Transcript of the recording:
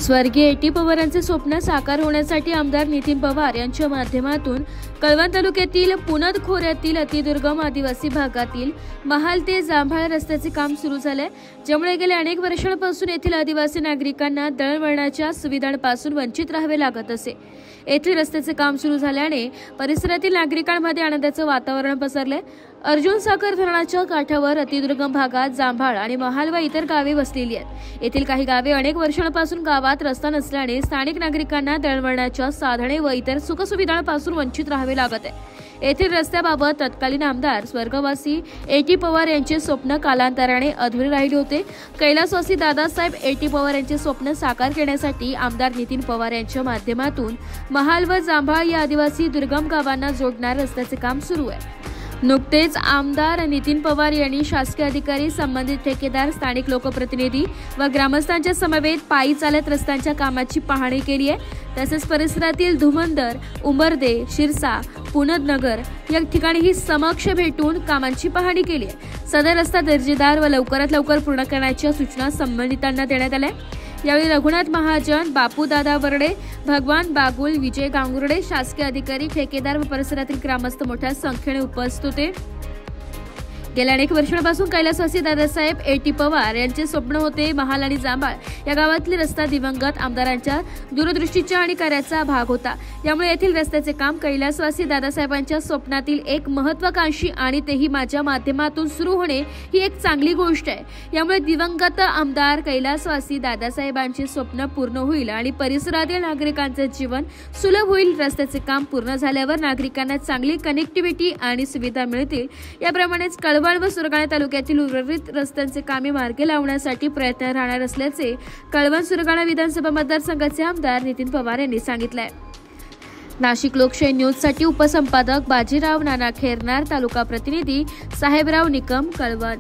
स्वर्गीय ए.टी. पवारांचे स्वप्न साकार होण्यासाठी आमदार नितीन पवार यांच्या माध्यमातून कळवण तालुक्यातील पुनद खोऱ्यातील अतिदुर्गम आदिवासी भागातील महाल ते जांभाळ रस्त्याचे काम सुरू झाले, ज्यामुळे गेल्या अनेक वर्षांपासून येथील आदिवासी नागरिकांना दळणवळणाच्या सुविधांपासून वंचित राहावे लागत असे। येथील रस्त्याचे काम सुरू झाल्याने परिसरातील नागरिकांमध्ये आनंदाचे वातावरण पसरले। अर्जुन सागर धरणाच्या काठावर अतिदुर्गम भागात जांभाळ आणि महाल व इतर गावे वसलेली आहेत। येथील काही गावे अनेक वर्षांपासून गावात रस्ता नसल्याने स्थानिक नागरिकांना दळणवळणाच्या साधने व इतर सुखसुविधांपासून वंचित राहावे लागत आहे। येथील रस्त्याबाबत तत्कालीन आमदार स्वर्गवासी ए.टी. पवार यांचे स्वप्न कालांतराने अधुरे राहिले होते। कैलासवासी दादासाहेब ए.टी. पवार यांचे स्वप्न साकार करण्यासाठी आमदार नितीन पवार यांच्या माध्यमातून महाल व जांभाळ या आदिवासी दुर्गम गावांना जोडणारे रस्त्याचे काम सुरू आहे। नुकतेच आमदार नितीन पवार यांनी शासकीय अधिकारी, संबंधित ठेकेदार, स्थानिक लोकप्रतिनिधी व ग्रामस्थांच्या समवेत पायी चालत रस्त्यांच्या कामाची पाहणी केली आहे। तसेच परिसरातील धुमंदर, उंबरदे, शिरसा, पुनद नगर या ठिकाणीही समक्ष भेटून कामांची पाहणी केली आहे। सदर रस्ता दर्जेदार व लवकरात लवकर पूर्ण करण्याच्या सूचना संबंधितांना देण्यात आल्या। यावेळी रघुनाथ महाजन, बापू दादा वर्डे, भगवान बागुल, विजय गांगुर्डे, शासकीय अधिकारी, ठेकेदार व परिसरातील ग्रामस्थ मोठ्या संख्येने उपस्थित होते। गेल्या अनेक वर्षांपासून कैलासवासी दादासाहेब ए.टी. पवार यांचे स्वप्न होते महाल आणि जांभाळ या गावातील रस्ता दिवंगत आमदारांच्या दूरदृष्टीच्या आणि कार्याचा भाग होता। यामुळे येथील रस्त्याचे काम कैलासवासी दादासाहेबांच्या स्वप्नातील एक महत्त्वाकांक्षी आणि तेही माझ्या माध्यमातून सुरू होणे ही एक चांगली गोष्ट आहे। यामुळे दिवंगत आमदार कैलासवासी दादासाहेबांचे स्वप्न पूर्ण होईल आणि परिसरातील नागरिकांचे जीवन सुलभ होईल। रस्त्याचे काम पूर्ण झाल्यावर नागरिकांना चांगली कनेक्टिव्हिटी आणि सुविधा मिळतील। याप्रमाणेच कळवण व सुरगाणा तालुक्यातील उर्वरित रस्त्यांचे कामे मार्गी लावण्यासाठी प्रयत्न राहणार असल्याचे कळवण सुरगाणा विधानसभा मतदारसंघाचे आमदार नितीन पवार यांनी सांगितले। नाशिक लोकशाही न्यूजसाठी उपसंपादक बाजीराव नाना खेरनार, तालुका प्रतिनिधी साहेबराव निकम, कळवण।